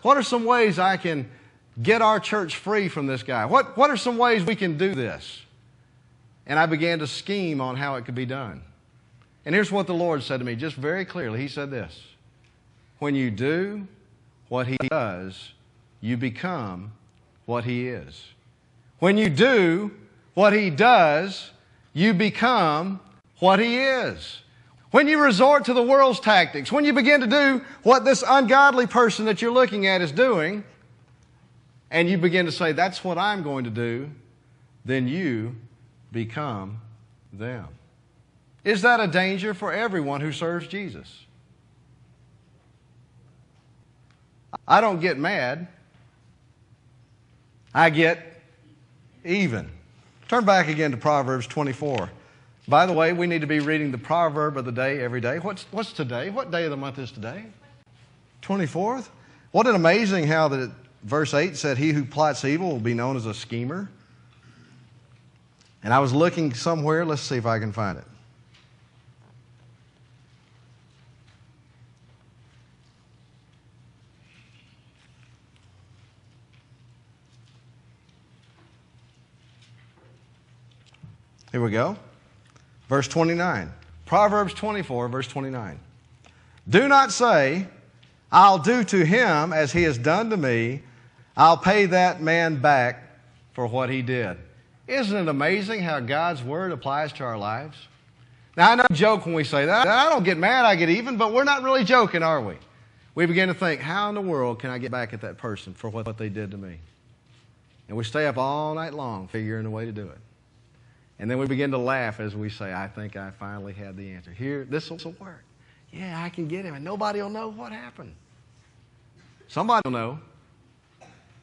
are some ways I can get our church free from this guy? What are some ways we can do this? And I began to scheme on how it could be done. And here's what the Lord said to me just very clearly. He said this: when you do what He does, you become what He is. When you do what He does, you become what He is. When you resort to the world's tactics, when you begin to do what this ungodly person that you're looking at is doing, and you begin to say, that's what I'm going to do, then you become them. Is that a danger for everyone who serves Jesus? I don't get mad. I get even. Turn back again to Proverbs 24. By the way, we need to be reading the proverb of the day every day. What's today? What day of the month is today? 24th? Wasn't it amazing how that verse 8 said, he who plots evil will be known as a schemer? And I was looking somewhere. Let's see if I can find it. Here we go. Verse 29. Proverbs 24, verse 29. Do not say, I'll do to him as he has done to me. I'll pay that man back for what he did. Isn't it amazing how God's Word applies to our lives? Now, I know we joke when we say that. I don't get mad, I get even, but we're not really joking, are we? We begin to think, how in the world can I get back at that person for what they did to me? And we stay up all night long figuring a way to do it. And then we begin to laugh as we say, I think I finally had the answer. Here, this will work. Yeah, I can get him, and nobody will know what happened. Somebody will know.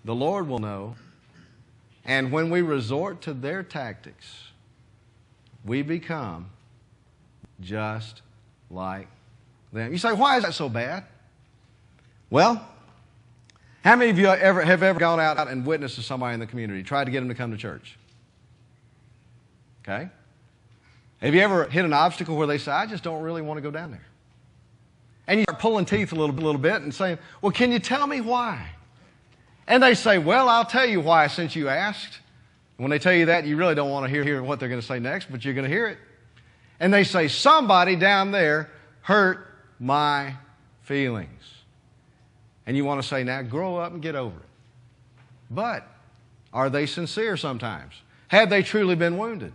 The Lord will know. And when we resort to their tactics, we become just like them. You say, why is that so bad? Well, how many of you have ever gone out and witnessed to somebody in the community, tried to get them to come to church? Okay? Have you ever hit an obstacle where they say, I just don't really want to go down there? And you start pulling teeth a little bit and saying, well, can you tell me why? And they say, well, I'll tell you why since you asked. When they tell you that, you really don't want to hear what they're going to say next, but you're going to hear it. And they say, somebody down there hurt my feelings. And you want to say, now grow up and get over it. But are they sincere sometimes? Have they truly been wounded?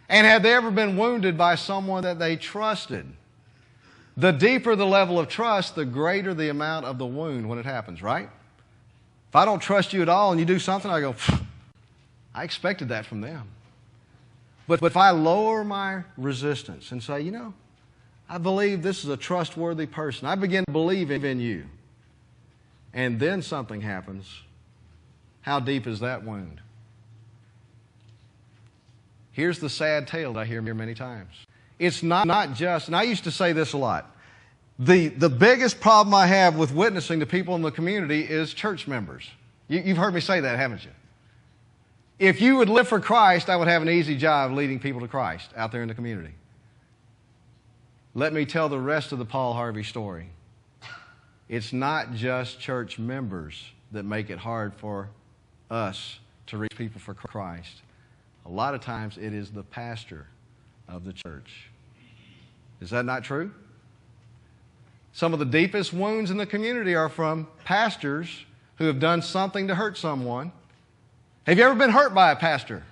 And have they ever been wounded by someone that they trusted? The deeper the level of trust, the greater the amount of the wound when it happens, right? If I don't trust you at all and you do something, I go, I expected that from them. But if I lower my resistance and say, I believe this is a trustworthy person, I begin to believe in you, and then something happens, how deep is that wound? Here's the sad tale that I hear many times. It's not just, and I used to say this a lot, the biggest problem I have with witnessing to people in the community is church members. You've heard me say that, haven't you? If you would live for Christ, I would have an easy job leading people to Christ out there in the community. Let me tell the rest of the Paul Harvey story. It's not just church members that make it hard for us to reach people for Christ. A lot of times it is the pastor of the church. Is that not true? Some of the deepest wounds in the community are from pastors who have done something to hurt someone. Have you ever been hurt by a pastor?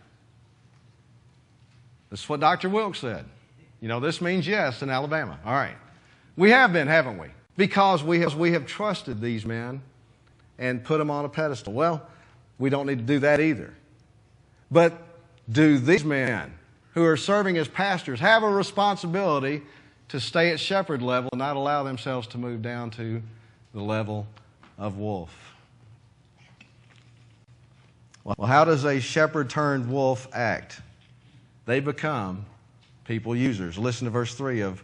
This is what Dr. Wilkes said. This means yes in Alabama. All right. We have been, haven't we? Because we have trusted these men and put them on a pedestal. Well, we don't need to do that either. But do these men who are serving as pastors have a responsibility to stay at shepherd level and not allow themselves to move down to the level of wolf? Well, how does a shepherd turned wolf act? They become people users. Listen to verse 3 of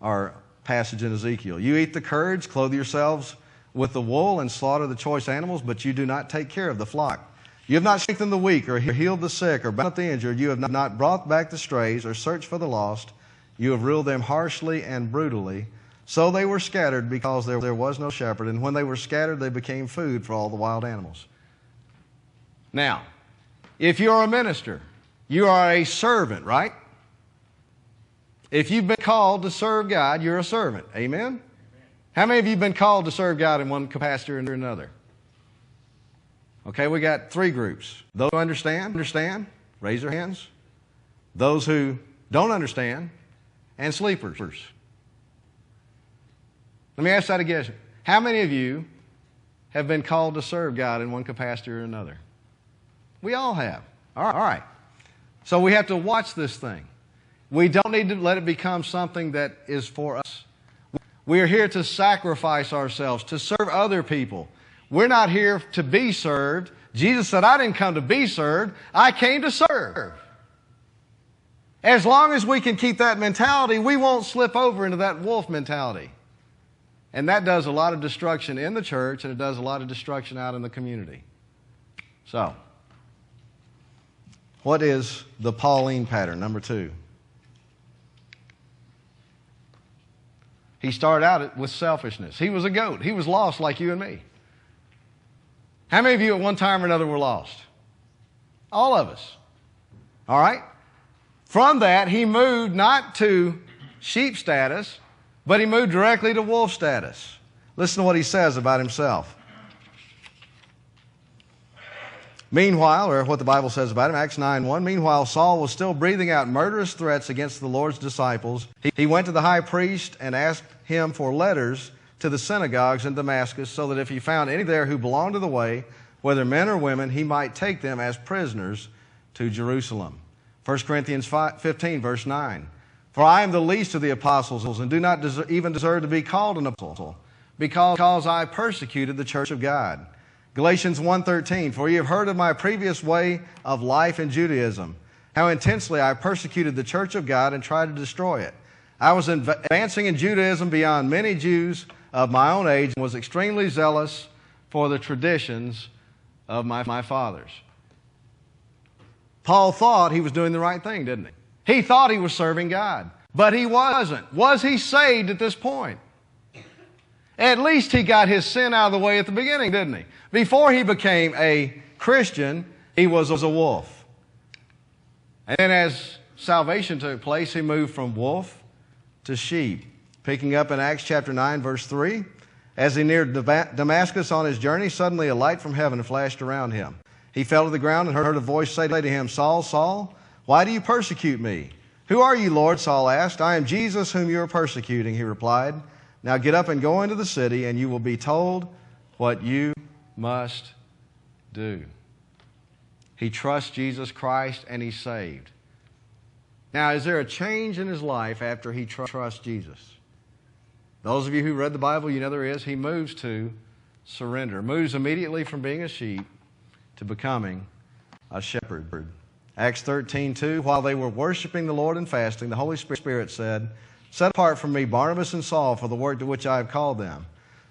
our passage in Ezekiel. You eat the curds, clothe yourselves with the wool, and slaughter the choice animals, but you do not take care of the flock. You have not strengthened the weak, or healed the sick, or bound up the injured. You have not brought back the strays, or searched for the lost. You have ruled them harshly and brutally. So they were scattered because there was no shepherd, and when they were scattered, they became food for all the wild animals. Now, if you're a minister, you are a servant, right? If you've been called to serve God, you're a servant. Amen? How many of you have been called to serve God in one capacity or another? Okay, we got three groups. Those who understand, raise their hands. Those who don't understand, and sleepers. Let me ask that again. How many of you have been called to serve God in one capacity or another? We all have. All right. So we have to watch this thing. We don't need to let it become something that is for us. We are here to sacrifice ourselves, to serve other people. We're not here to be served. Jesus said, I didn't come to be served. I came to serve. As long as we can keep that mentality, we won't slip over into that wolf mentality. And that does a lot of destruction in the church, and it does a lot of destruction out in the community. So, what is the Pauline pattern? Number 2. He started out with selfishness. He was a goat. He was lost like you and me. How many of you at one time or another were lost? All of us. All right? From that, he moved not to sheep status, but he moved directly to wolf status. Listen to what he says about himself. Meanwhile, or what the Bible says about him, Acts 9:1, meanwhile Saul was still breathing out murderous threats against the Lord's disciples. He went to the high priest and asked him for letters to the synagogues in Damascus, so that if he found any there who belonged to the way, whether men or women, he might take them as prisoners to Jerusalem. 1 Corinthians 15, verse 9. For I am the least of the apostles, and do not even deserve to be called an apostle, because I persecuted the church of God. Galatians 1:13, for you have heard of my previous way of life in Judaism, how intensely I persecuted the church of God and tried to destroy it. I was advancing in Judaism beyond many Jews of my own age and was extremely zealous for the traditions of my fathers. Paul thought he was doing the right thing, didn't he? He thought he was serving God, but he wasn't. Was he saved at this point? At least he got his sin out of the way at the beginning, didn't he? Before he became a Christian, he was a wolf. And then as salvation took place, he moved from wolf to sheep. Picking up in Acts chapter 9, verse 3, as he neared Damascus on his journey, suddenly a light from heaven flashed around him. He fell to the ground and heard a voice say to him, Saul, Saul, why do you persecute me? Who are you, Lord? Saul asked. I am Jesus whom you are persecuting, he replied. Now get up and go into the city, and you will be told what you must do. He trusts Jesus Christ, and he's saved. Now, is there a change in his life after he trusts Jesus? Those of you who read the Bible, you know there is. He moves to surrender. Moves immediately from being a sheep to becoming a shepherd. Acts 13:2, while they were worshiping the Lord and fasting, the Holy Spirit said, Set apart from me Barnabas and Saul for the work to which I have called them.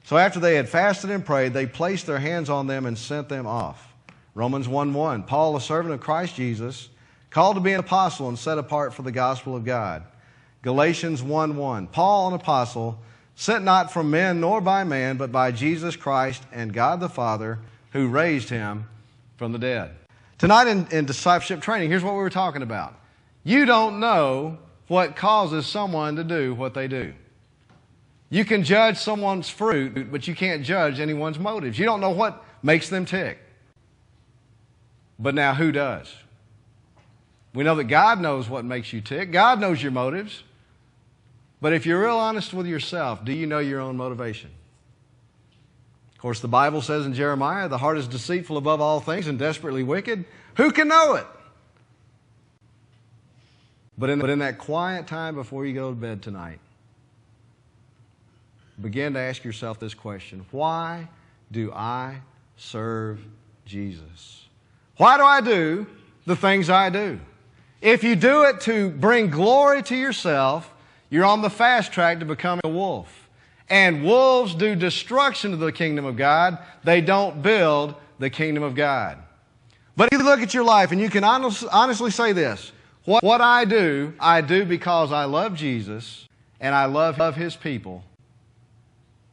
So after they had fasted and prayed, they placed their hands on them and sent them off. Romans 1:1, Paul, a servant of Christ Jesus, called to be an apostle and set apart for the gospel of God. Galatians 1:1, Paul, an apostle, sent not from men nor by man, but by Jesus Christ and God the Father, who raised him from the dead. Tonight in discipleship training, here's what we were talking about. You don't know what causes someone to do what they do. You can judge someone's fruit, but you can't judge anyone's motives. You don't know what makes them tick. But now who does? We know that God knows what makes you tick. God knows your motives. But if you're real honest with yourself, do you know your own motivation? Of course, the Bible says in Jeremiah, the heart is deceitful above all things and desperately wicked. Who can know it? But in that quiet time before you go to bed tonight, begin to ask yourself this question. Why do I serve Jesus? Why do I do the things I do? If you do it to bring glory to yourself, you're on the fast track to becoming a wolf. And wolves do destruction to the kingdom of God. They don't build the kingdom of God. But if you look at your life and you can honestly say this, what I do because I love Jesus and I love his people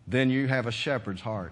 then you have a shepherd's heart.